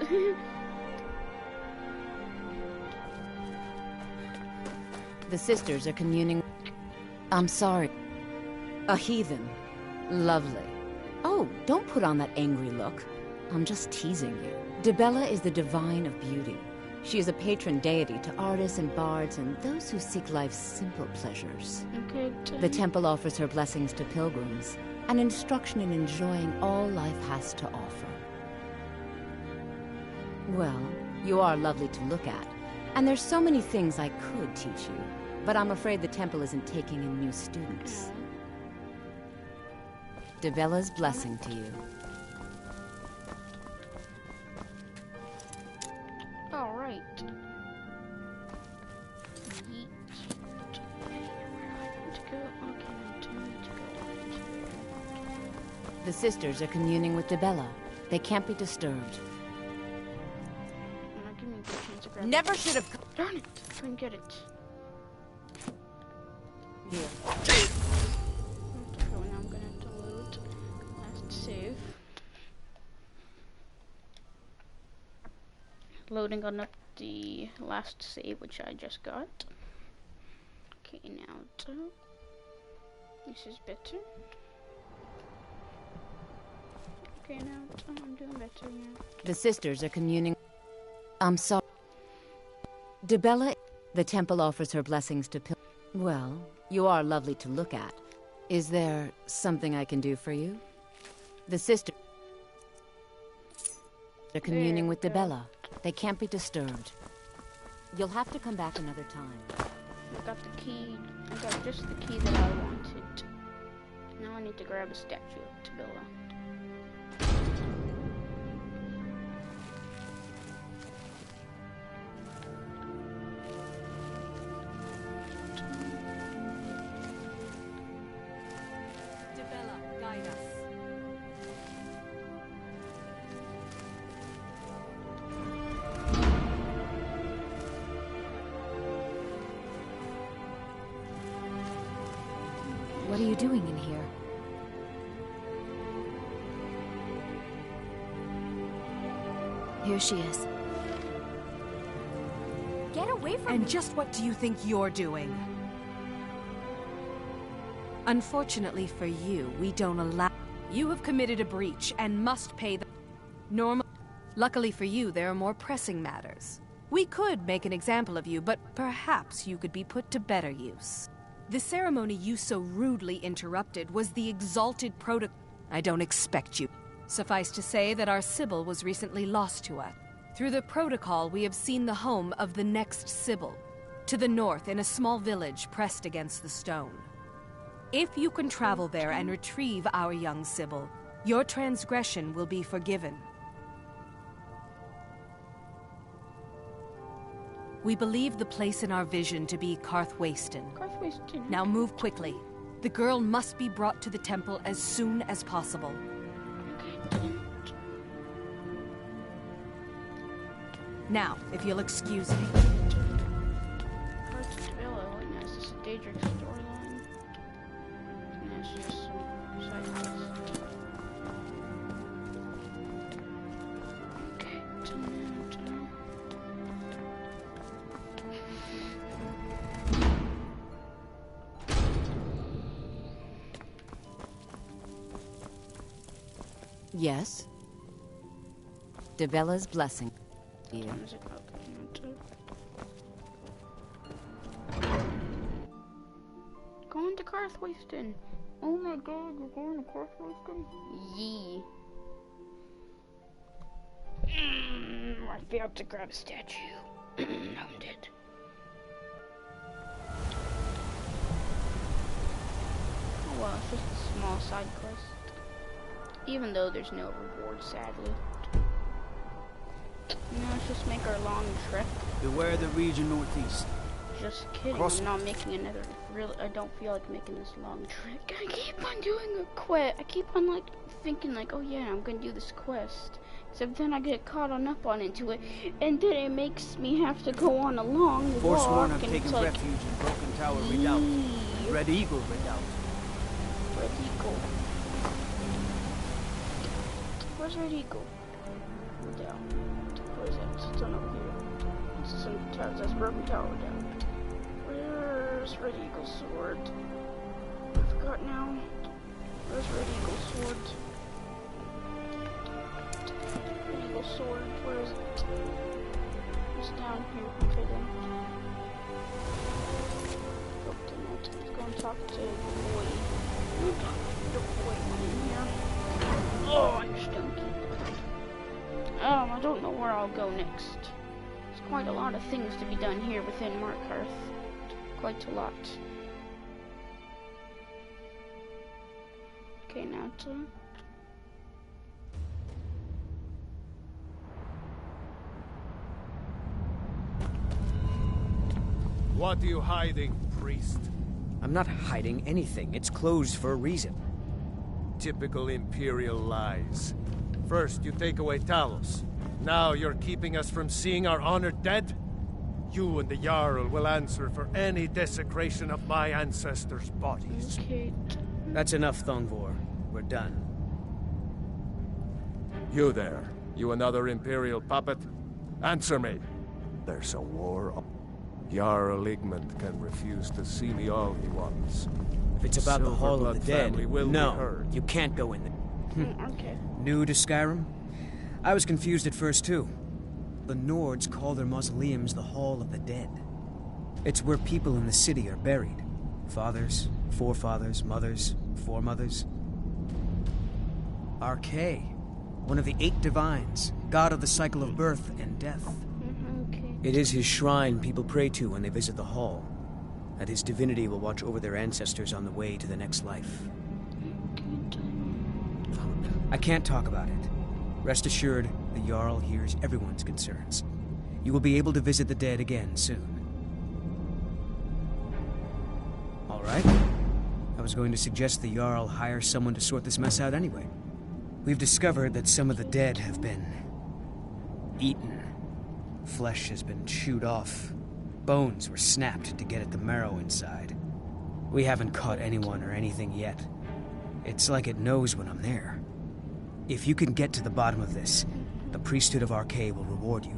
Speaker 4: The sisters are communing. I'm sorry. A heathen. Lovely. Oh, don't put on that angry look. I'm just teasing you. Dibella is the divine of beauty. She is a patron deity to artists and bards and those who seek life's simple pleasures.
Speaker 1: Okay.
Speaker 4: The temple offers her blessings to pilgrims, and instruction in enjoying all life has to offer. Well, you are lovely to look at, and there's so many things I could teach you, but I'm afraid the temple isn't taking in new students. Dibella's blessing to you.
Speaker 1: Alright.
Speaker 4: The sisters are communing with Dibella. They can't be disturbed.
Speaker 1: Give me a good chance to grab
Speaker 4: Never
Speaker 1: it.
Speaker 4: should have.
Speaker 1: Darn it! I couldn't get it.
Speaker 4: Here.
Speaker 1: Okay, well, now I'm gonna have to load. Last save. Loading on up the last save, which I just got. Okay, now this is better. Okay, now I'm doing better now.
Speaker 4: The sisters are communing. I'm sorry. Dibella, the temple offers her blessings to pilgrims. Well, you are lovely to look at. Is there something I can do for you? The sisters are communing with Dibella. They can't be disturbed. You'll have to come back another time.
Speaker 1: I got the key. I got just the key that I wanted. Now I need to grab a statue of Tabilla.
Speaker 10: What are you doing in here? Here she is.
Speaker 3: Get away from me!
Speaker 19: And just what do you think you're doing? Unfortunately for you, we don't allow... You have committed a breach and must pay the... Luckily for you, there are more pressing matters. We could make an example of you, but perhaps you could be put to better use. The ceremony you so rudely interrupted was the exalted protocol. I don't expect you. Suffice to say that our Sibyl was recently lost to us. Through the protocol, we have seen the home of the next Sibyl, to the north in a small village pressed against the stone. If you can travel there and retrieve our young Sibyl, your transgression will be forgiven. We believe the place in our vision to be Karthwasten. Now move quickly. The girl must be brought to the temple as soon as possible. Now, if you'll excuse me.
Speaker 1: Is this a Daedric storyline? No, it's just some side quest. Okay,
Speaker 4: Yes? Debella's blessing. Yeah.
Speaker 1: Going to Karthwasten. Oh my god, you're going to Karthwasten? Yee. I failed to grab a statue. I'm dead. Oh well, it's just a small side quest. Even though there's no reward, sadly. No, let's just make our long trek.
Speaker 8: Beware the region northeast.
Speaker 1: Just kidding, I'm not making another, I don't feel like making this long trek. I keep on doing a quest. I keep on like thinking like, oh yeah, I'm gonna do this quest. Except then I get caught up on into it, and then it makes me have to go on a long walk.
Speaker 8: Forsworn have taken refuge in Broken Tower Redoubt and Red Eagle Redoubt.
Speaker 1: Red Eagle. Where's Red Eagle? Redoubt. Where is it? It's on over here. It's some towers. That's Broken Tower Redoubt. Where's Red Eagle's sword? I forgot now. Where's Red Eagle's sword? Red Eagle's sword. Where is it? It's down here. Okay then. Go up to the mountain. Let's go and talk to the boy. The boy in here. Oh, I'm stinky. I don't know where I'll go next. There's quite a lot of things to be done here within Markarth. Quite a lot. Okay, now to...
Speaker 11: What are you hiding, priest?
Speaker 5: I'm not hiding anything. It's closed for a reason.
Speaker 11: Typical Imperial lies. First, you take away Talos. Now you're keeping us from seeing our honored dead? You and the Jarl will answer for any desecration of my ancestors' bodies.
Speaker 1: Okay.
Speaker 5: That's enough, Thongvor. We're done.
Speaker 11: You there. You another Imperial puppet? Answer me. There's a war up. Jarl Igmund can refuse to see me all he wants.
Speaker 5: If it's about the Hall of the Dead,
Speaker 11: no,
Speaker 5: you can't go in there.
Speaker 1: Okay.
Speaker 5: New to Skyrim? I was confused at first, too. The Nords call their mausoleums the Hall of the Dead. It's where people in the city are buried. Fathers, forefathers, mothers, foremothers. Archay. one of the 8 divines, god of the cycle of birth and death.
Speaker 1: Okay.
Speaker 5: It is his shrine people pray to when they visit the hall, and his divinity will watch over their ancestors on the way to the next life. I can't talk about it. Rest assured, the Jarl hears everyone's concerns. You will be able to visit the dead again soon. All right. I was going to suggest the Jarl hire someone to sort this mess out anyway. We've discovered that some of the dead have been eaten. Flesh has been chewed off. Bones were snapped to get at the marrow inside. We haven't caught anyone or anything yet. It's like it knows when I'm there. If you can get to the bottom of this, the priesthood of Arcade will reward you.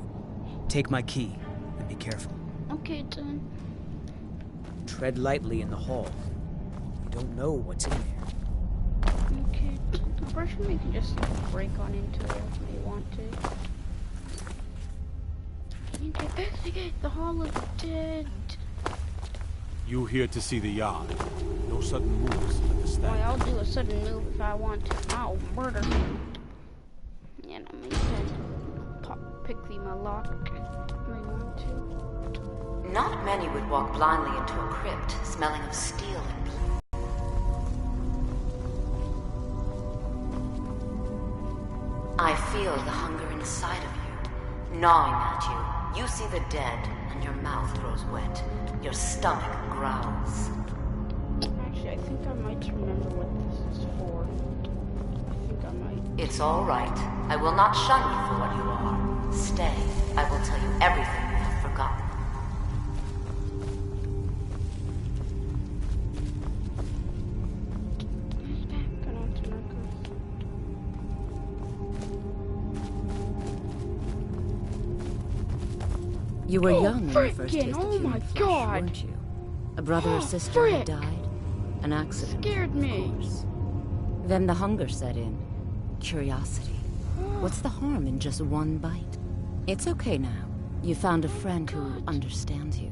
Speaker 5: Take my key, and be careful.
Speaker 1: Okay, done.
Speaker 5: Tread lightly in the hall. You don't know what's in there.
Speaker 1: Okay. Unfortunately, we can just break on into it if we want to. The Hall of the Dead.
Speaker 13: You here to see the yard. No sudden moves, understand?
Speaker 1: Why, I'll do a sudden move if I want to. I'll murder him. And I'm gonna pick the Malak if I want to.
Speaker 4: Not many would walk blindly into a crypt, smelling of steel and blood. I feel the hunger inside of you, gnawing at you. You see the dead, and your mouth grows wet. Your stomach growls.
Speaker 1: Actually, I think I might remember what this is for. I think I might.
Speaker 4: It's all right. I will not shun you for what you are. Stay. I will tell you everything you have forgotten. You were young when you first tasted human flesh, weren't you? A brother or sister had died. An accident.
Speaker 1: Scared me.
Speaker 4: Of course. Then the hunger set in. Curiosity. What's the harm in just one bite? It's okay now. You found a friend who understands you.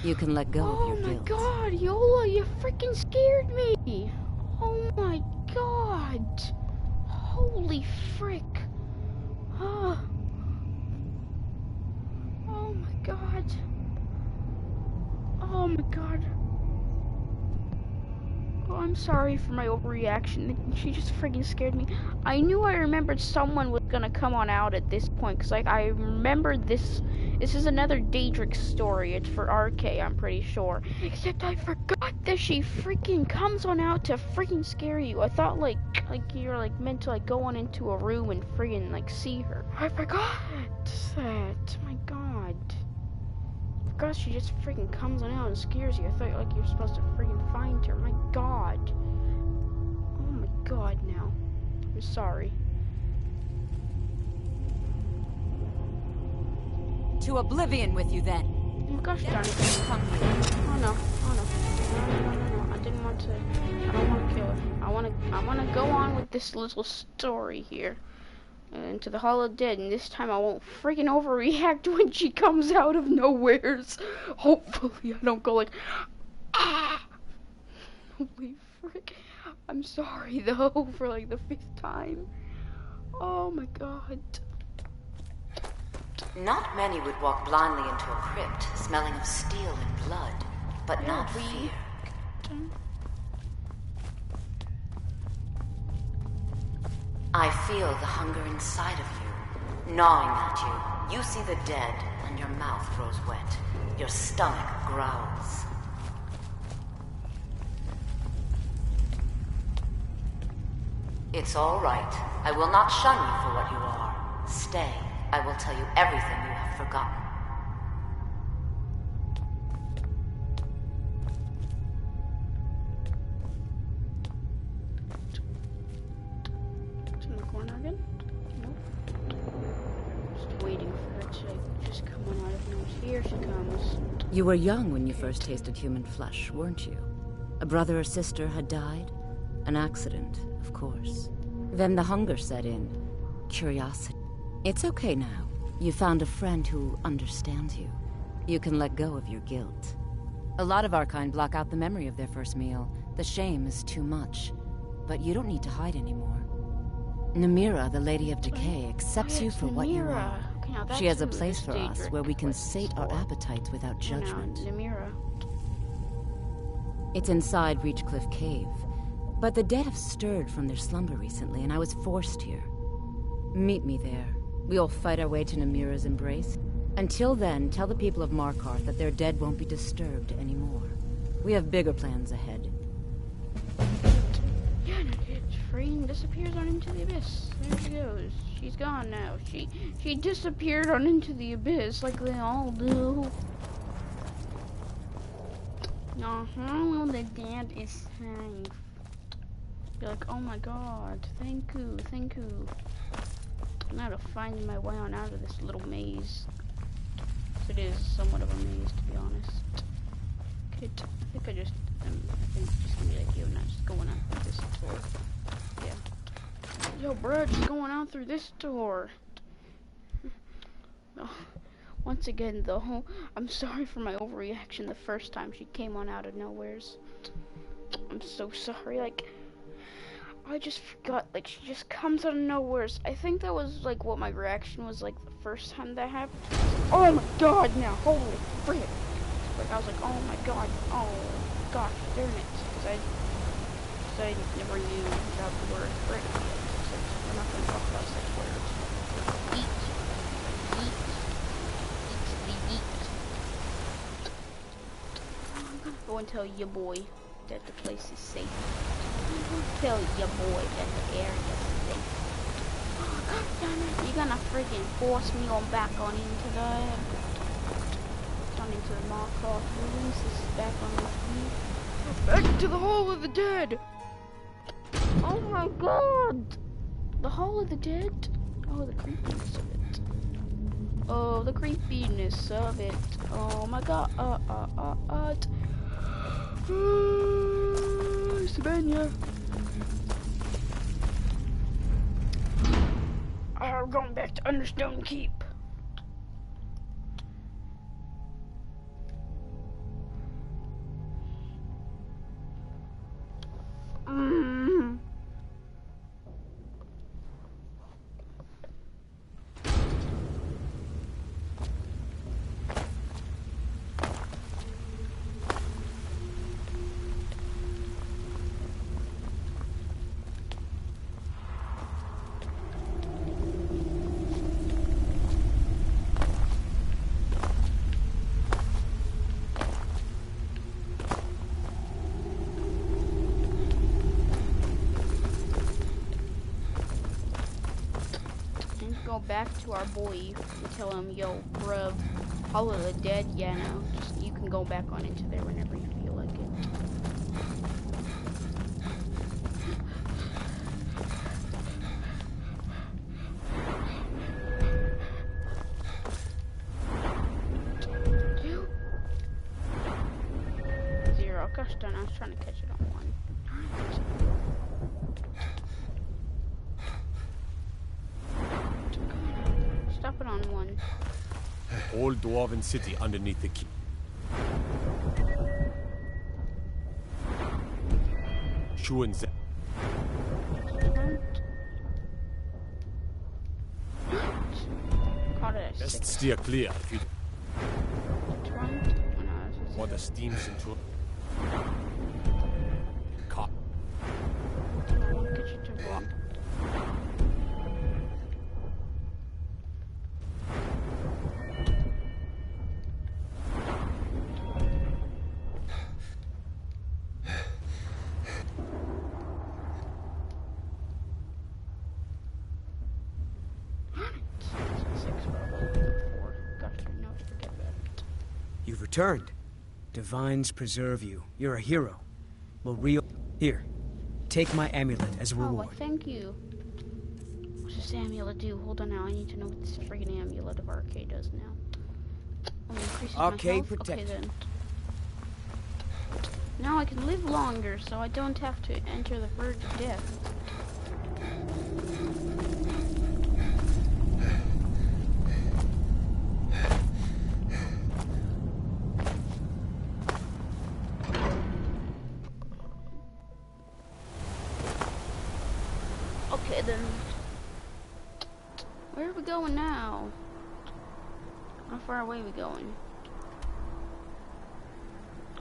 Speaker 4: You can let go of your guilt.
Speaker 1: Oh my god, Yola, you freaking scared me! Oh my god! Holy frick! Oh my god. Oh my god. Oh, I'm sorry for my overreaction. She just freaking scared me. I knew I remembered someone was gonna come on out at this point, because like I remembered this. This is another Daedric story. It's for RK, I'm pretty sure. Except I forgot that she freaking comes on out to freaking scare you. I thought like you're like meant to like go on into a room and freaking like see her. I forgot that. My god. I forgot she just freaking comes on out and scares you. I thought like you're supposed to freaking find her. My god. Oh my god now. I'm sorry.
Speaker 4: To oblivion with you, then.
Speaker 1: Oh gosh darn it.
Speaker 4: Come here.
Speaker 1: Oh no. Oh no. No. I didn't want to. I don't want to kill her. I want to go on with this little story here. Into the Hall of Dead, and this time I won't freaking overreact when she comes out of nowheres. Hopefully I don't go like, ah! Holy frick. I'm sorry though, for like the 5th time. Oh my god.
Speaker 4: Not many would walk blindly into a crypt, smelling of steel and blood, but not fear. I feel the hunger inside of you, gnawing at you. You see the dead, and your mouth grows wet. Your stomach growls. It's all right. I will not shun you for what you are. Stay. I will tell you everything you have forgotten.
Speaker 1: It's in the corner again? Nope. Just waiting for her to just come on out of nowhere. Here she comes.
Speaker 4: You were young when you first tasted human flesh, weren't you? A brother or sister had died? An accident, of course. Then the hunger set in. Curiosity. It's okay now. You found a friend who understands you. You can let go of your guilt. A lot of our kind block out the memory of their first meal. The shame is too much. But you don't need to hide anymore. Namira, the Lady of Decay, accepts you for what you
Speaker 1: Namira.
Speaker 4: are.
Speaker 1: Okay, now
Speaker 4: She has a
Speaker 1: that's who
Speaker 4: place
Speaker 1: this
Speaker 4: for us
Speaker 1: Daedric
Speaker 4: where we can
Speaker 1: quest is
Speaker 4: sate our
Speaker 1: for.
Speaker 4: appetites without judgment.
Speaker 1: Namira.
Speaker 4: It's inside Reachcliff Cave. But the dead have stirred from their slumber recently, and I was forced here. Meet me there. We'll fight our way to Namira's embrace. Until then, tell the people of Markarth that their dead won't be disturbed anymore. We have bigger plans ahead.
Speaker 1: Yeah, it's free and disappears on into the abyss. There she goes. She's gone now. She disappeared on into the abyss like they all do. Well, the dead is safe. Be like, oh my god, thank you, thank you. Now to find my way on out of this little maze. It is somewhat of a maze, to be honest. Okay, I think it's just gonna be like, yo, not just going out through this door. Yeah. Yo, bro, just going out through this door. Oh, once again, though, I'm sorry for my overreaction the first time she came on out of nowheres. I'm so sorry, like, I just forgot, like, she just comes out of nowheres. I think that was, like, what my reaction was, like, the first time that happened. Oh my god, now, holy frick. Like, I was like, oh my god, oh gosh, darn it. Because I never knew about the word frick. So we're not going to talk about such words. Eat. Eat. Eat the eat. I'm going to go and tell your boy that the place is safe. Tell your boy that the area is safe. Oh, god damn it. You're gonna freaking force me on back on into the Markarth ruins. This is back on the feet. Back to the Hall of the Dead! Oh my god! The Hall of the Dead? Oh, the creepiness of it. Oh, the creepiness of it. Oh my god. Savannah. I'm going back to Understone Keep. Back to our boy and tell him, yo, bruv, Hall of the Dead, yeah, no, just, you can go back on into there whenever you feel like it. Zero, gosh darn, I was trying to catch it on one. Stop it on one.
Speaker 15: Old Dwarven city underneath the keep. Schuenze. Best steer clear if you want the steams into cop.
Speaker 5: You've returned. Divines preserve you. You're a hero. Here, take my amulet as a reward.
Speaker 1: Oh, thank you. What's this amulet do? Hold on now, I need to know what this friggin' amulet of Arcade does now.
Speaker 5: Arcade protect.
Speaker 1: Okay, then. Now I can live longer, so I don't have to enter the verge of death. Okay then, going now? How far away are we going?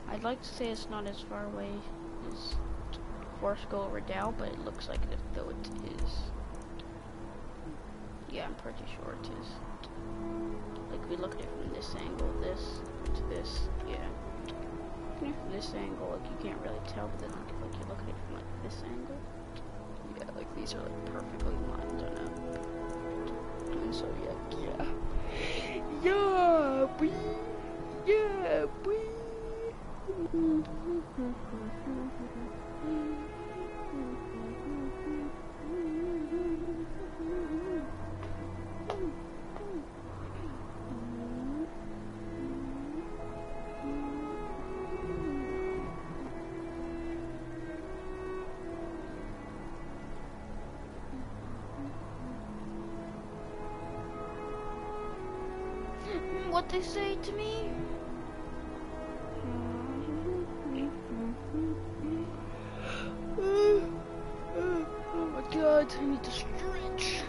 Speaker 1: I'd like to say it's not as far away as Forest Goal Redoubt, but it looks like it though it is. Yeah, I'm pretty sure it is. Like, we look at it from this angle, this to this, yeah. Looking from this angle, like, you can't really tell, but then like you look at it from like this angle, yeah, like these are like perfectly lined up. And so yeah, boy. Yeah, boy. What they say to me? Oh my god, I need to stretch.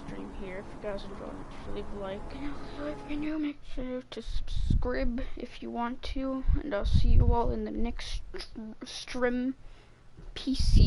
Speaker 1: Stream here. If you guys enjoyed, make sure to leave a like. And also, if you're new, make sure to subscribe if you want to. And I'll see you all in the next stream. Peace.